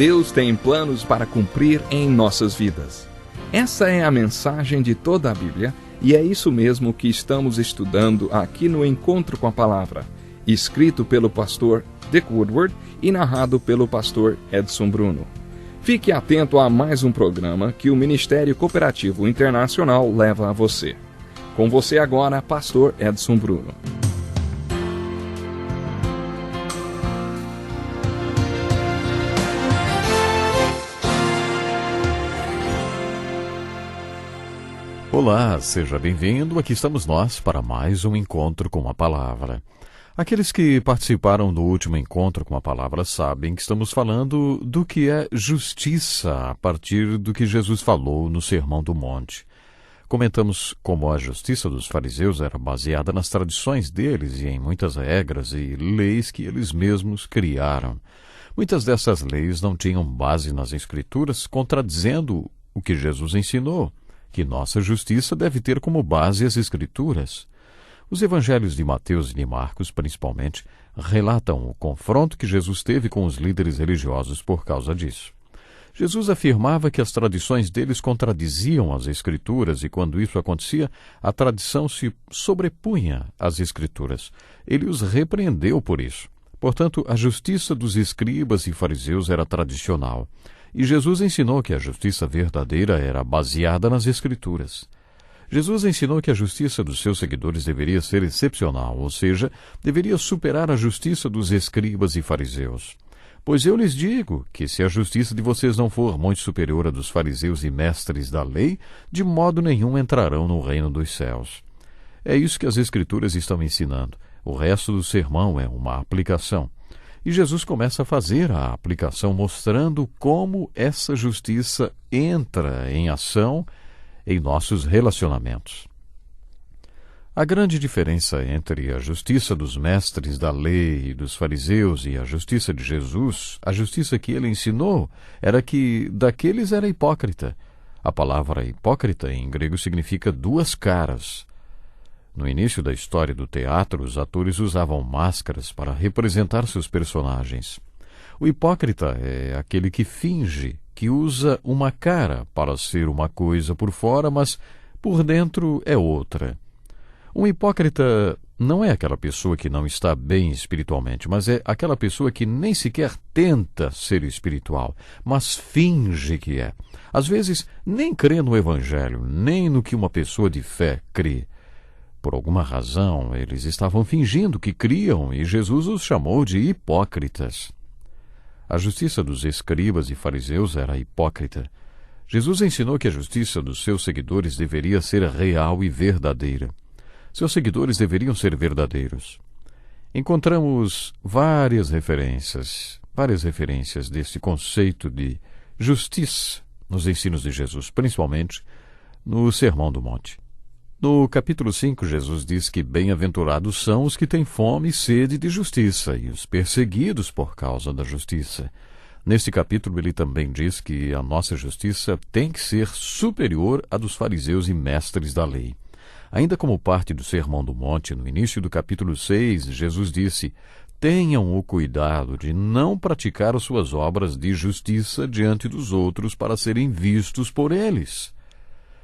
Deus tem planos para cumprir em nossas vidas. Essa é a mensagem de toda a Bíblia e é isso mesmo que estamos estudando aqui no Encontro com a Palavra, escrito pelo pastor Dick Woodward e narrado pelo pastor Edson Bruno. Fique atento a mais um programa que o Ministério Cooperativo Internacional leva a você. Com você agora, pastor Edson Bruno. Olá, seja bem-vindo. Aqui estamos nós para mais um Encontro com a Palavra. Aqueles que participaram do último Encontro com a Palavra sabem que estamos falando do que é justiça a partir do que Jesus falou no Sermão do Monte. Comentamos como a justiça dos fariseus era baseada nas tradições deles e em muitas regras e leis que eles mesmos criaram. Muitas dessas leis não tinham base nas Escrituras, contradizendo o que Jesus ensinou, que nossa justiça deve ter como base as Escrituras. Os evangelhos de Mateus e de Marcos, principalmente, relatam o confronto que Jesus teve com os líderes religiosos por causa disso. Jesus afirmava que as tradições deles contradiziam as Escrituras e, quando isso acontecia, a tradição se sobrepunha às Escrituras. Ele os repreendeu por isso. Portanto, a justiça dos escribas e fariseus era tradicional. E Jesus ensinou que a justiça verdadeira era baseada nas Escrituras. Jesus ensinou que a justiça dos seus seguidores deveria ser excepcional, ou seja, deveria superar a justiça dos escribas e fariseus. Pois eu lhes digo que se a justiça de vocês não for muito superior à dos fariseus e mestres da lei, de modo nenhum entrarão no reino dos céus. É isso que as Escrituras estão ensinando. O resto do sermão é uma aplicação. E Jesus começa a fazer a aplicação mostrando como essa justiça entra em ação em nossos relacionamentos. A grande diferença entre a justiça dos mestres da lei e dos fariseus e a justiça de Jesus, a justiça que ele ensinou, era que daqueles era hipócrita. A palavra hipócrita em grego significa duas caras. No início da história do teatro, os atores usavam máscaras para representar seus personagens. O hipócrita é aquele que finge, que usa uma cara para ser uma coisa por fora, mas por dentro é outra. Um hipócrita não é aquela pessoa que não está bem espiritualmente, mas é aquela pessoa que nem sequer tenta ser espiritual, mas finge que é. Às vezes, nem crê no Evangelho, nem no que uma pessoa de fé crê. Por alguma razão, eles estavam fingindo que criam e Jesus os chamou de hipócritas. A justiça dos escribas e fariseus era hipócrita. Jesus ensinou que a justiça dos seus seguidores deveria ser real e verdadeira. Seus seguidores deveriam ser verdadeiros. Encontramos várias referências desse conceito de justiça nos ensinos de Jesus, principalmente no Sermão do Monte. No capítulo 5, Jesus diz que bem-aventurados são os que têm fome e sede de justiça e os perseguidos por causa da justiça. Neste capítulo, ele também diz que a nossa justiça tem que ser superior à dos fariseus e mestres da lei. Ainda como parte do Sermão do Monte, no início do capítulo 6, Jesus disse: tenham o cuidado de não praticar as suas obras de justiça diante dos outros para serem vistos por eles.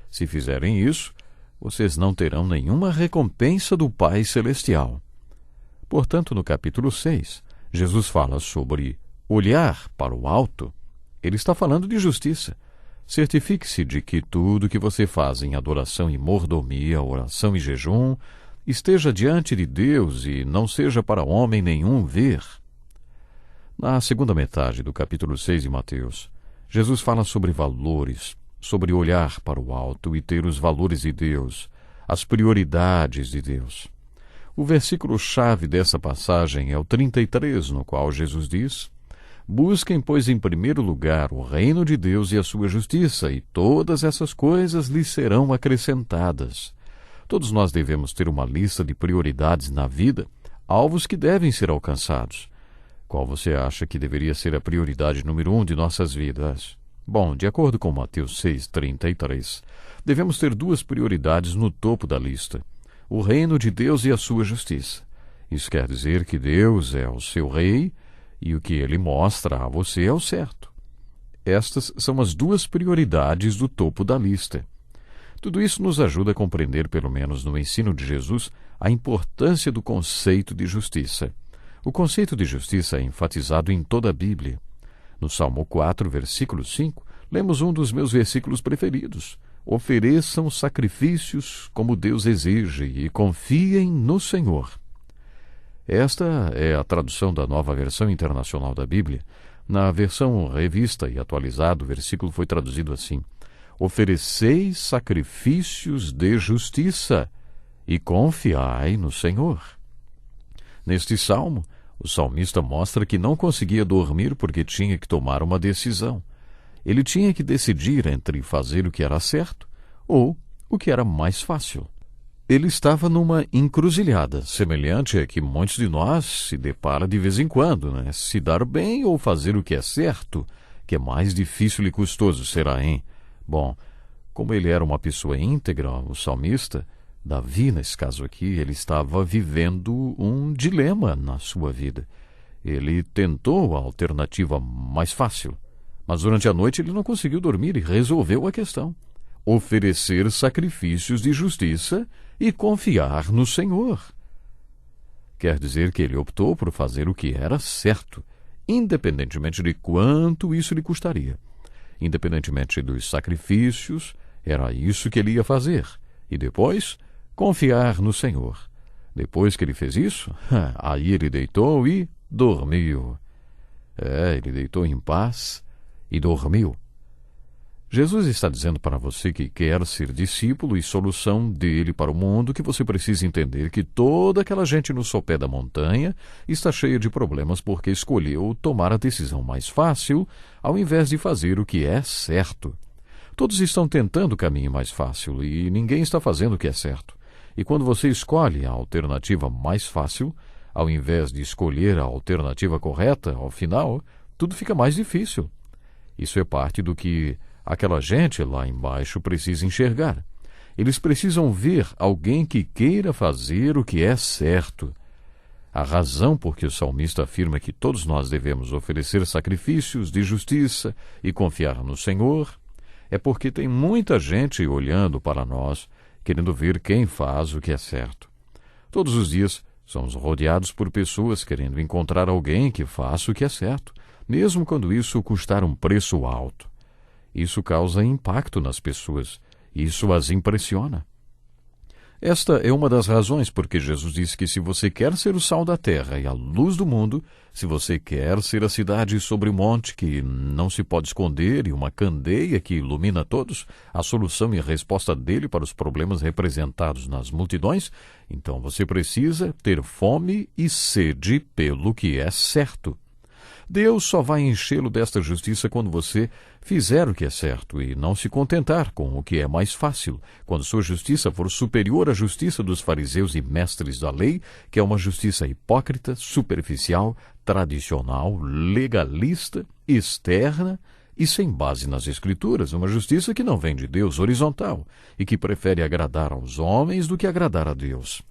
Se fizerem isso, vocês não terão nenhuma recompensa do Pai Celestial. Portanto, no capítulo 6, Jesus fala sobre olhar para o alto. Ele está falando de justiça. Certifique-se de que tudo que você faz em adoração e mordomia, oração e jejum, esteja diante de Deus e não seja para homem nenhum ver. Na segunda metade do capítulo 6 de Mateus, Jesus fala sobre valores, sobre olhar para o alto e ter os valores de Deus, as prioridades de Deus. O versículo-chave dessa passagem é o 33, no qual Jesus diz: busquem, pois, em primeiro lugar o reino de Deus e a sua justiça, e todas essas coisas lhes serão acrescentadas. Todos nós devemos ter uma lista de prioridades na vida, alvos que devem ser alcançados. Qual você acha que deveria ser a prioridade número 1 de nossas vidas? Bom, de acordo com Mateus 6:33, devemos ter duas prioridades no topo da lista: o reino de Deus e a sua justiça. Isso quer dizer que Deus é o seu rei e o que ele mostra a você é o certo. Estas são as duas prioridades do topo da lista. Tudo isso nos ajuda a compreender, pelo menos no ensino de Jesus, a importância do conceito de justiça. O conceito de justiça é enfatizado em toda a Bíblia. No Salmo 4, versículo 5, lemos um dos meus versículos preferidos. Ofereçam sacrifícios como Deus exige e confiem no Senhor. Esta é a tradução da Nova Versão Internacional da Bíblia. Na versão revista e atualizada, o versículo foi traduzido assim: ofereceis sacrifícios de justiça e confiai no Senhor. Neste salmo, o salmista mostra que não conseguia dormir porque tinha que tomar uma decisão. Ele tinha que decidir entre fazer o que era certo ou o que era mais fácil. Ele estava numa encruzilhada, semelhante a que muitos de nós se depara de vez em quando, né? Se dar bem ou fazer o que é certo, que é mais difícil e custoso será, hein? Bom, como ele era uma pessoa íntegra, o salmista, Davi, nesse caso aqui, ele estava vivendo um dilema na sua vida. Ele tentou a alternativa mais fácil, mas durante a noite ele não conseguiu dormir e resolveu a questão. Oferecer sacrifícios de justiça e confiar no Senhor. Quer dizer que ele optou por fazer o que era certo, independentemente de quanto isso lhe custaria. Independentemente dos sacrifícios, era isso que ele ia fazer. E depois, confiar no Senhor. Depois que ele fez isso, aí ele deitou e dormiu. Ele deitou em paz e dormiu. Jesus está dizendo para você que quer ser discípulo e solução dele para o mundo, que você precisa entender que toda aquela gente no sopé da montanha está cheia de problemas porque escolheu tomar a decisão mais fácil ao invés de fazer o que é certo. Todos estão tentando o caminho mais fácil e ninguém está fazendo o que é certo. E quando você escolhe a alternativa mais fácil, ao invés de escolher a alternativa correta, ao final, tudo fica mais difícil. Isso é parte do que aquela gente lá embaixo precisa enxergar. Eles precisam ver alguém que queira fazer o que é certo. A razão por que o salmista afirma que todos nós devemos oferecer sacrifícios de justiça e confiar no Senhor é porque tem muita gente olhando para nós, querendo ver quem faz o que é certo. Todos os dias somos rodeados por pessoas querendo encontrar alguém que faça o que é certo, mesmo quando isso custar um preço alto. Isso causa impacto nas pessoas. Isso as impressiona. Esta é uma das razões porque Jesus disse que se você quer ser o sal da terra e a luz do mundo, se você quer ser a cidade sobre o monte que não se pode esconder e uma candeia que ilumina todos, a solução e a resposta dele para os problemas representados nas multidões, então você precisa ter fome e sede pelo que é certo. Deus só vai enchê-lo desta justiça quando você fizer o que é certo e não se contentar com o que é mais fácil, quando sua justiça for superior à justiça dos fariseus e mestres da lei, que é uma justiça hipócrita, superficial, tradicional, legalista, externa e sem base nas Escrituras, uma justiça que não vem de Deus, horizontal, e que prefere agradar aos homens do que agradar a Deus.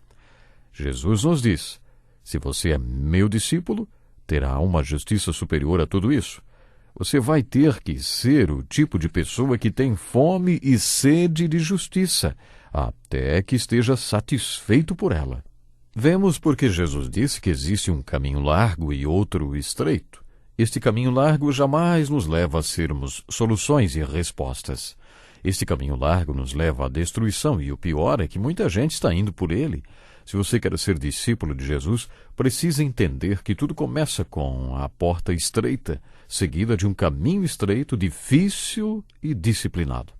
Jesus nos diz: se você é meu discípulo, terá uma justiça superior a tudo isso. Você vai ter que ser o tipo de pessoa que tem fome e sede de justiça, até que esteja satisfeito por ela. Vemos porque Jesus disse que existe um caminho largo e outro estreito. Este caminho largo jamais nos leva a sermos soluções e respostas. Este caminho largo nos leva à destruição e o pior é que muita gente está indo por ele. Se você quer ser discípulo de Jesus, precisa entender que tudo começa com a porta estreita, seguida de um caminho estreito, difícil e disciplinado.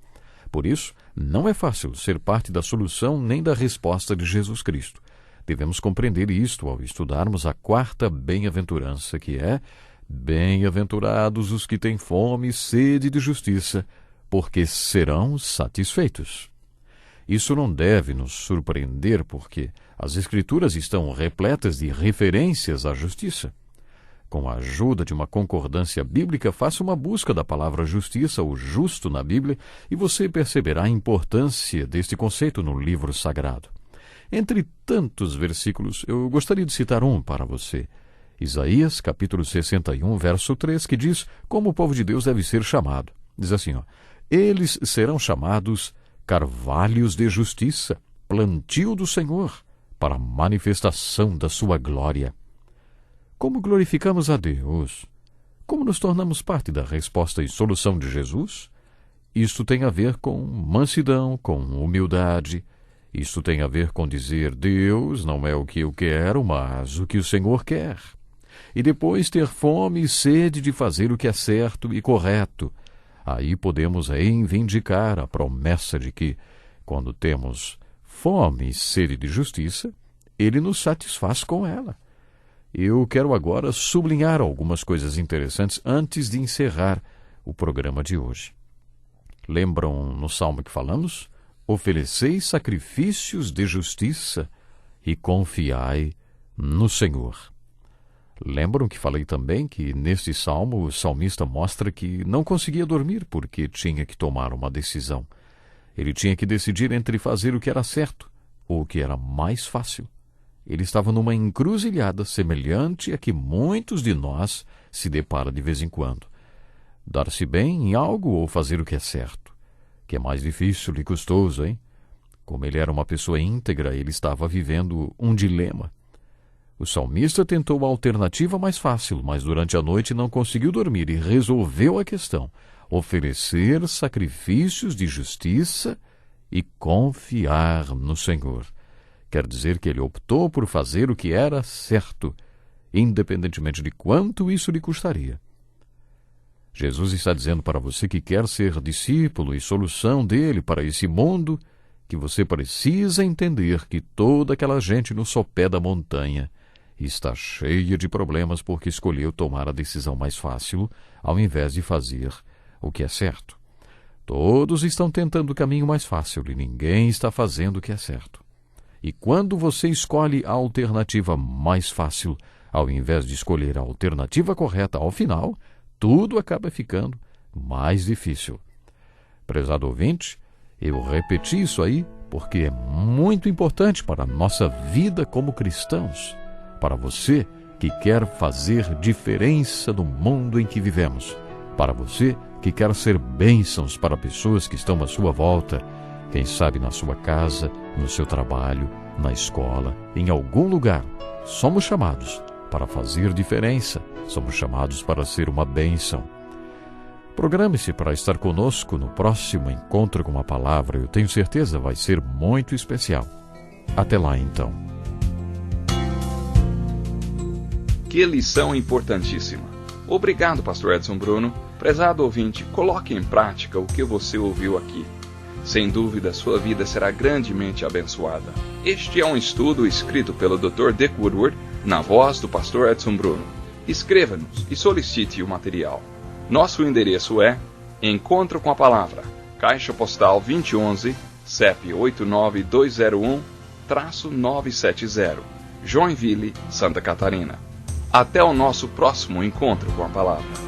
Por isso, não é fácil ser parte da solução nem da resposta de Jesus Cristo. Devemos compreender isto ao estudarmos a quarta bem-aventurança, que é: bem-aventurados os que têm fome e sede de justiça, porque serão satisfeitos. Isso não deve nos surpreender, porque as Escrituras estão repletas de referências à justiça. Com a ajuda de uma concordância bíblica, faça uma busca da palavra justiça ou justo na Bíblia e você perceberá a importância deste conceito no livro sagrado. Entre tantos versículos, eu gostaria de citar um para você. Isaías, capítulo 61, verso 3, que diz como o povo de Deus deve ser chamado. Diz assim, eles serão chamados carvalhos de justiça, plantio do Senhor, para a manifestação da sua glória. Como glorificamos a Deus? Como nos tornamos parte da resposta e solução de Jesus? Isto tem a ver com mansidão, com humildade. Isto tem a ver com dizer, Deus, não é o que eu quero, mas o que o Senhor quer. E depois ter fome e sede de fazer o que é certo e correto. Aí podemos reivindicar a promessa de que, quando temos fome e sede de justiça, Ele nos satisfaz com ela. Eu quero agora sublinhar algumas coisas interessantes antes de encerrar o programa de hoje. Lembram no salmo que falamos? Ofereceis sacrifícios de justiça e confiai no Senhor. Lembram que falei também que neste salmo o salmista mostra que não conseguia dormir porque tinha que tomar uma decisão. Ele tinha que decidir entre fazer o que era certo ou o que era mais fácil. Ele estava numa encruzilhada semelhante a que muitos de nós se deparam de vez em quando. Dar-se bem em algo ou fazer o que é certo? Que é mais difícil e custoso, hein? Como ele era uma pessoa íntegra, ele estava vivendo um dilema. O salmista tentou a alternativa mais fácil, mas durante a noite não conseguiu dormir e resolveu a questão: oferecer sacrifícios de justiça e confiar no Senhor. Quer dizer que ele optou por fazer o que era certo, independentemente de quanto isso lhe custaria. Jesus está dizendo para você que quer ser discípulo e solução dele para esse mundo, que você precisa entender que toda aquela gente no sopé da montanha está cheia de problemas porque escolheu tomar a decisão mais fácil ao invés de fazer o que é certo. Todos estão tentando o caminho mais fácil e ninguém está fazendo o que é certo. E quando você escolhe a alternativa mais fácil, ao invés de escolher a alternativa correta ao final, tudo acaba ficando mais difícil. Prezado ouvinte, eu repeti isso aí porque é muito importante para a nossa vida como cristãos, para você que quer fazer diferença no mundo em que vivemos, para você que quer ser bênçãos para pessoas que estão à sua volta, quem sabe na sua casa, no seu trabalho, na escola, em algum lugar. Somos chamados para fazer diferença, somos chamados para ser uma bênção. Programe-se para estar conosco no próximo Encontro com a Palavra. Eu tenho certeza vai ser muito especial. Até lá, então. Que lição importantíssima. Obrigado, Pastor Edson Bruno. Prezado ouvinte, coloque em prática o que você ouviu aqui. Sem dúvida, sua vida será grandemente abençoada. Este é um estudo escrito pelo Dr. Dick Woodward, na voz do Pastor Edson Bruno. Escreva-nos e solicite o material. Nosso endereço é Encontro com a Palavra, Caixa Postal 2011, CEP 89201-970, Joinville, Santa Catarina. Até o nosso próximo Encontro com a Palavra.